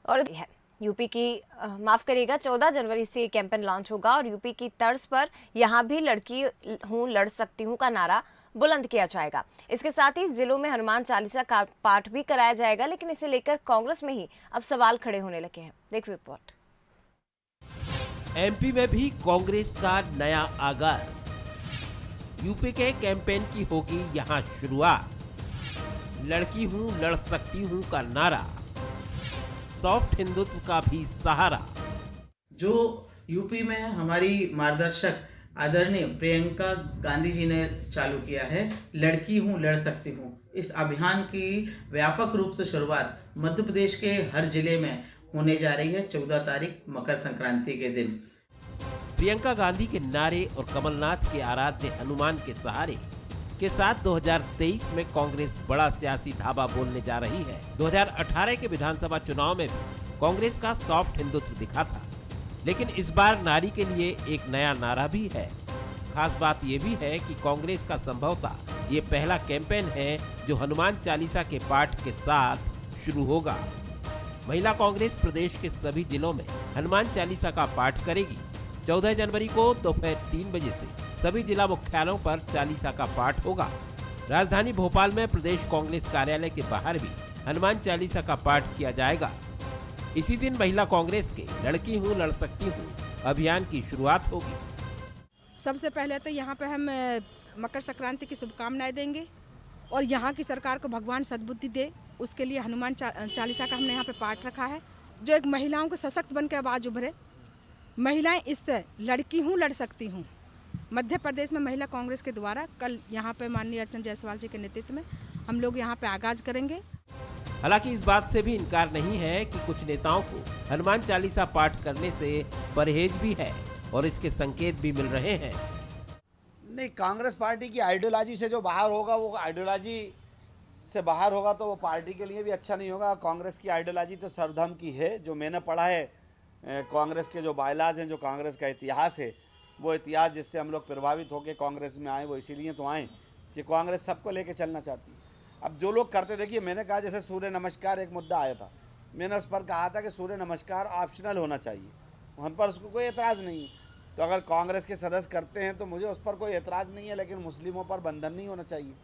और है यूपी की माफ करिएगा 14 जनवरी से कैंपेन लॉन्च होगा और यूपी की तर्ज पर यहां भी लड़की हूं लड़ सकती हूं का नारा बुलंद किया जाएगा। इसके साथ ही जिलों में हनुमान चालीसा का पाठ भी कराया जाएगा, लेकिन इसे लेकर कांग्रेस में ही अब सवाल खड़े होने लगे हैं। देखिए रिपोर्ट। एमपी में भी कांग्रेस का नया आगाज। यूपी के कैंपेन की होगी यहां शुरुआत। लड़की हूं लड़ सकती हूं का नारा, सॉफ्ट हिंदुत्व का भी सहारा। जो यूपी में हमारी मार्गदर्शक आदरणीय प्रियंका गांधी जी ने चालू किया है, लड़की हूं लड़ सकती हूं, इस अभियान की व्यापक रूप से शुरुआत मध्य प्रदेश के हर जिले में होने जा रही है 14 तारीख मकर संक्रांति के दिन। प्रियंका गांधी के नारे और कमलनाथ के आराध्य हनुमान के सहारे के साथ 2023 में कांग्रेस बड़ा सियासी धावा बोलने जा रही है। 2018 के विधानसभा चुनाव में भी कांग्रेस का सॉफ्ट हिंदुत्व दिखा था, लेकिन इस बार नारी के लिए एक नया नारा भी है। खास बात यह भी है कि कांग्रेस का संभवतः ये पहला कैंपेन है जो हनुमान चालीसा के पाठ के साथ शुरू होगा। महिला कांग्रेस प्रदेश के सभी जिलों में हनुमान चालीसा का पाठ करेगी। 14 जनवरी को दोपहर 3 बजे से सभी जिला मुख्यालयों पर चालीसा का पाठ होगा। राजधानी भोपाल में प्रदेश कांग्रेस कार्यालय के बाहर भी हनुमान चालीसा का पाठ किया जाएगा। इसी दिन महिला कांग्रेस के लड़की हूं लड़ सकती हूं अभियान की शुरुआत होगी। सबसे पहले तो यहाँ पे हम मकर संक्रांति की शुभकामनाएं देंगे और यहाँ की सरकार को भगवान सद्बुद्धि दे, उसके लिए हनुमान चालीसा का हमने यहाँ पे पाठ रखा है, जो एक महिलाओं को सशक्त बनकर आवाज उभरे। महिलाएं इससे लड़की हूँ लड़ सकती हूँ। मध्य प्रदेश में महिला कांग्रेस के द्वारा कल यहाँ पे माननीय अर्चना जायसवाल जी के नेतृत्व में हम लोग यहाँ पे आगाज करेंगे। हालांकि इस बात से भी इनकार नहीं है कि कुछ नेताओं को हनुमान चालीसा पाठ करने से परहेज भी है और इसके संकेत भी मिल रहे हैं। नहीं, कांग्रेस पार्टी की आइडियोलॉजी से जो बाहर होगा, वो आइडियोलॉजी से बाहर होगा तो वो पार्टी के लिए भी अच्छा नहीं होगा। कांग्रेस की आइडियोलॉजी तो सर्वधर्म की है। जो मैंने पढ़ा है कांग्रेस के जो बायलाज हैं, जो कांग्रेस का इतिहास है, वो इतिहास जिससे हम लोग प्रभावित होकर कांग्रेस में आए, वो इसीलिए तो आए कि कांग्रेस सबको लेके चलना चाहती है। अब जो लोग करते, देखिए मैंने कहा जैसे सूर्य नमस्कार एक मुद्दा आया था, मैंने उस पर कहा था कि सूर्य नमस्कार ऑप्शनल होना चाहिए, हम पर उसको कोई एतराज़ नहीं है। तो अगर कांग्रेस के सदस्य करते हैं तो मुझे उस पर कोई एतराज़ नहीं है, लेकिन मुस्लिमों पर बंधन नहीं होना चाहिए।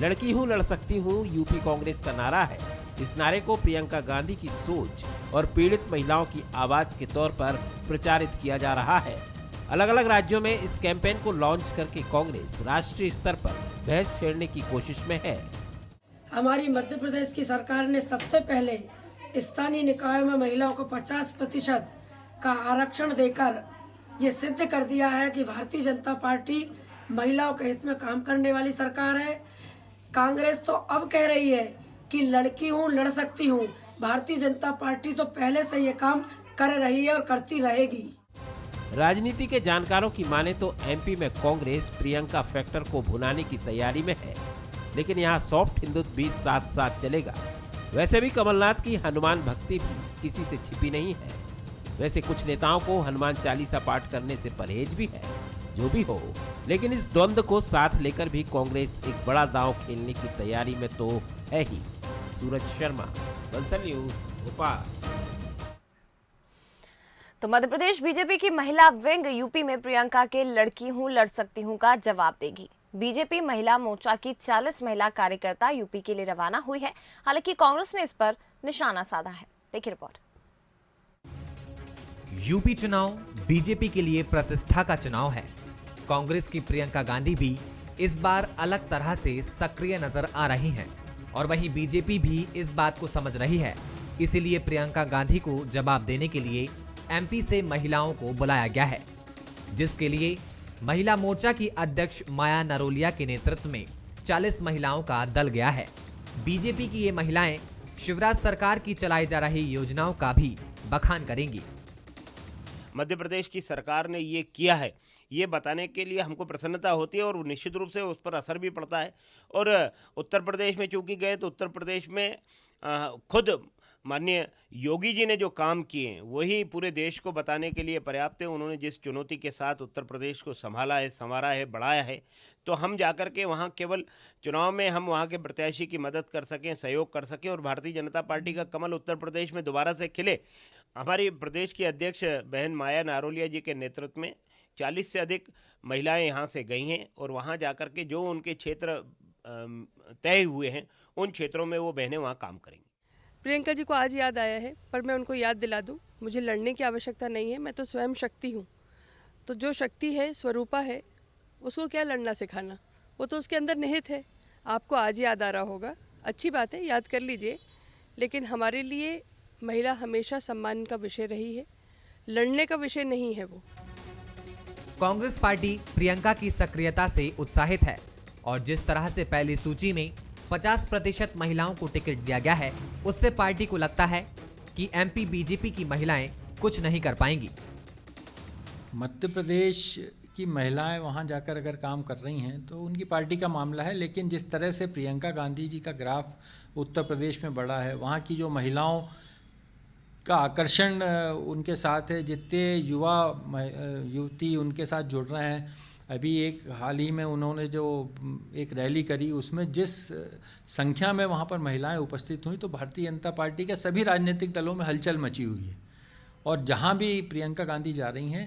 लड़की हूं लड़ सकती हूं यूपी कांग्रेस का नारा है। इस नारे को प्रियंका गांधी की सोच और पीड़ित महिलाओं की आवाज के तौर पर प्रचारित किया जा रहा है। अलग अलग राज्यों में इस कैंपेन को लॉन्च करके कांग्रेस राष्ट्रीय स्तर पर बहस छेड़ने की कोशिश में है। हमारी मध्य प्रदेश की सरकार ने सबसे पहले स्थानीय निकायों में महिलाओं को 50% का आरक्षण देकर ये सिद्ध कर दिया है कि भारतीय जनता पार्टी महिलाओं के हित में काम करने वाली सरकार है। कांग्रेस तो अब कह रही है कि लड़की हूँ लड़ सकती हूँ। भारतीय जनता पार्टी तो पहले से ये काम कर रही है और करती रहेगी। राजनीति के जानकारों की माने तो एमपी में कांग्रेस प्रियंका फैक्टर को भुनाने की तैयारी में है, लेकिन यहाँ सॉफ्ट हिंदुत्व भी साथ साथ चलेगा। वैसे भी कमलनाथ की हनुमान भक्ति भी किसी से छिपी नहीं है। वैसे कुछ नेताओं को हनुमान चालीसा पाठ करने से परहेज भी है। जो भी हो, लेकिन इस द्वंद्व को साथ लेकर भी कांग्रेस एक बड़ा दांव खेलने की तैयारी में तो है ही। सूरज शर्मा, बंसल न्यूज, भोपाल। तो मध्य प्रदेश बीजेपी की महिला विंग यूपी में प्रियंका के लड़की हूं लड़ सकती हूं का जवाब देगी। बीजेपी महिला मोर्चा की 40 महिला कार्यकर्ता यूपी के लिए रवाना हुई है। हालांकि कांग्रेस ने इस पर निशाना साधा है। देखिए रिपोर्ट। यूपी चुनाव बीजेपी के लिए प्रतिष्ठा का चुनाव है। कांग्रेस की प्रियंका गांधी भी इस बार अलग तरह से सक्रिय नजर आ रही हैं और वहीं बीजेपी भी इस बात को समझ रही है। इसीलिए प्रियंका गांधी को जवाब देने के लिए एमपी से महिलाओं को बुलाया गया है, जिसके लिए महिला मोर्चा की अध्यक्ष माया नरोलिया के नेतृत्व में 40 महिलाओं का दल गया है। बीजेपी की ये महिलाएं शिवराज सरकार की चलाई जा रही योजनाओं का भी बखान करेंगी। मध्य प्रदेश की सरकार ने ये किया है, ये बताने के लिए हमको प्रसन्नता होती है और निश्चित रूप से उस पर असर भी पड़ता है। और उत्तर प्रदेश में चूंकि गए तो उत्तर प्रदेश में खुद माननीय योगी जी ने जो काम किए हैं वही पूरे देश को बताने के लिए पर्याप्त है। उन्होंने जिस चुनौती के साथ उत्तर प्रदेश को संभाला है, संवारा है, बढ़ाया है, तो हम जाकर के वहाँ केवल चुनाव में हम वहाँ के प्रत्याशी की मदद कर सकें, सहयोग कर सकें और भारतीय जनता पार्टी का कमल उत्तर प्रदेश में दोबारा से खिले। हमारी प्रदेश की अध्यक्ष बहन माया नारोलिया जी के नेतृत्व में 40 से अधिक महिलाएं यहाँ से गई हैं और वहाँ जाकर के जो उनके क्षेत्र तय हुए हैं उन क्षेत्रों में वो बहनें वहाँ काम करेंगी। प्रियंका जी को आज याद आया है, पर मैं उनको याद दिला दूं, मुझे लड़ने की आवश्यकता नहीं है, मैं तो स्वयं शक्ति हूँ। तो जो शक्ति है, स्वरूपा है, उसको क्या लड़ना सिखाना, वो तो उसके अंदर निहित है। आपको आज याद आ रहा होगा, अच्छी बात है, याद कर लीजिए। लेकिन हमारे लिए महिला हमेशा सम्मान का विषय रही है, लड़ने का विषय नहीं है वो। कांग्रेस पार्टी प्रियंका की सक्रियता से उत्साहित है और जिस तरह से पहली सूची में 50% महिलाओं को टिकट दिया गया है, उससे पार्टी को लगता है कि एमपी बीजेपी की महिलाएं कुछ नहीं कर पाएंगी। मध्य प्रदेश की महिलाएं वहां जाकर अगर काम कर रही हैं तो उनकी पार्टी का मामला है, लेकिन जिस तरह से प्रियंका गांधी जी का ग्राफ उत्तर प्रदेश में बढ़ा है, वहां की जो महिलाओं का आकर्षण उनके साथ है, जितने युवा युवती उनके साथ जुड़ रहे हैं। अभी एक हाल ही में उन्होंने जो एक रैली करी, उसमें जिस संख्या में वहाँ पर महिलाएं उपस्थित हुई, तो भारतीय जनता पार्टी के सभी राजनीतिक दलों में हलचल मची हुई है। और जहाँ भी प्रियंका गांधी जा रही हैं,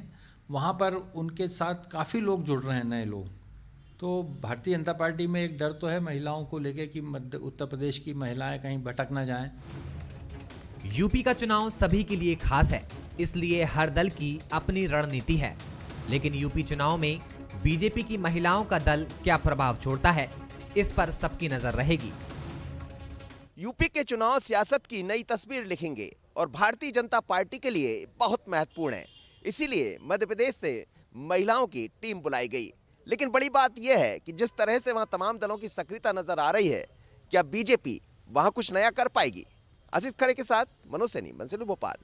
वहाँ पर उनके साथ काफ़ी लोग जुड़ रहे हैं, नए लोग। तो भारतीय जनता पार्टी में एक डर तो है महिलाओं को लेकर कि उत्तर प्रदेश की महिलाएं कहीं भटक ना जाएं। यूपी का चुनाव सभी के लिए खास है, इसलिए हर दल की अपनी रणनीति है। लेकिन यूपी चुनाव में बीजेपी की महिलाओं का दल क्या प्रभाव छोड़ता है, इस पर सबकी नजर रहेगी। यूपी के चुनाव सियासत की नई तस्वीर लिखेंगे और भारतीय जनता पार्टी के लिए बहुत महत्वपूर्ण है। इसीलिए मध्य प्रदेश से महिलाओं की टीम बुलाई गई। लेकिन बड़ी बात यह है कि जिस तरह से वहां तमाम दलों की सक्रियता नजर आ रही है, क्या बीजेपी वहां कुछ नया कर पाएगी? आशीष खरे के साथ मनोज सैनी, मंसूरी, भोपाल।